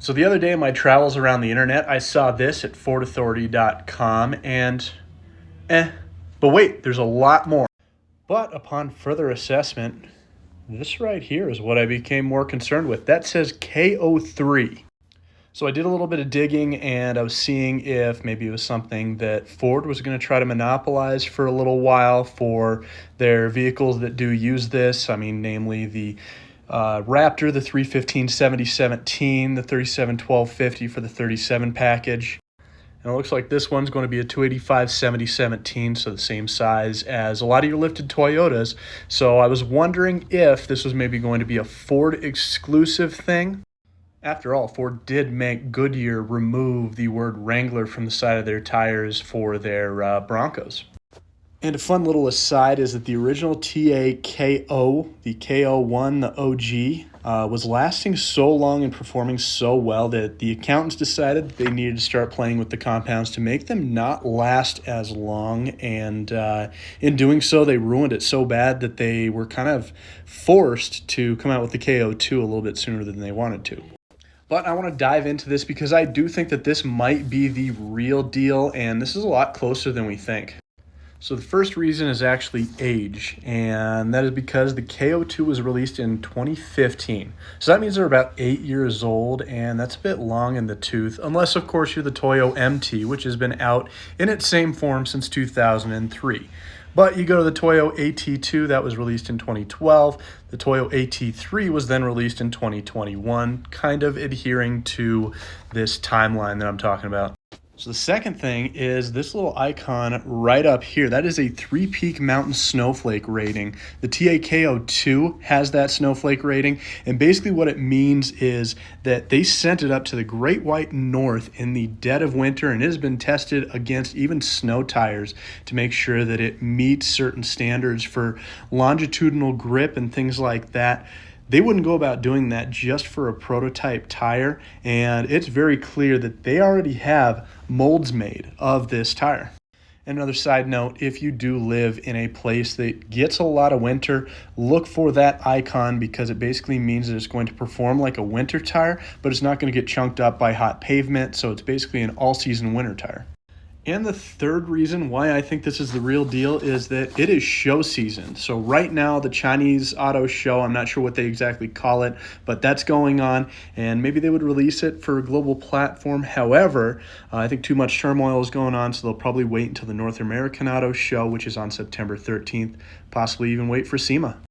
So the other day in my travels around the internet, I saw this at FordAuthority.com and but wait, there's a lot more. But upon further assessment, this right here is what I became more concerned with. That says KO3. So I did a little bit of digging and I was seeing if maybe it was something that Ford was going to try to monopolize for a little while for their vehicles that do use this. I mean, namely the Raptor, the 315/7017, the 371250 for the 37 package. And it looks like this one's going to be a 285/7017, so the same size as a lot of your lifted Toyotas. So I was wondering if this was maybe going to be a Ford exclusive thing. After all, Ford did make Goodyear remove the word Wrangler from the side of their tires for their Broncos. And a fun little aside is that the original TAKO, the KO1, the OG, was lasting so long and performing so well that the accountants decided they needed to start playing with the compounds to make them not last as long. And in doing so, they ruined it so bad that they were kind of forced to come out with the KO2 a little bit sooner than they wanted to. But I want to dive into this because I do think that this might be the real deal, and this is a lot closer than we think. So the first reason is actually age, and that is because the KO2 was released in 2015. So that means they're about 8 years old, and that's a bit long in the tooth, unless of course you're the Toyo MT, which has been out in its same form since 2003. But you go to the Toyo AT2, that was released in 2012. The Toyo AT3 was then released in 2021, kind of adhering to this timeline that I'm talking about. So the second thing is this little icon right up here. That is a three-peak mountain snowflake rating. The TAKO2 has that snowflake rating, and basically what it means is that they sent it up to the Great White North in the dead of winter, and it has been tested against even snow tires to make sure that it meets certain standards for longitudinal grip and things like that. They wouldn't go about doing that just for a prototype tire, and it's very clear that they already have molds made of this tire. Another side note, if you do live in a place that gets a lot of winter, look for that icon because it basically means that it's going to perform like a winter tire, but it's not going to get chunked up by hot pavement, so it's basically an all-season winter tire. And the third reason why I think this is the real deal is that it is show season. So right now, the Chinese auto show, I'm not sure what they exactly call it, but that's going on, and maybe they would release it for a global platform. However, I think too much turmoil is going on, so they'll probably wait until the North American auto show, which is on September 13th, possibly even wait for SEMA.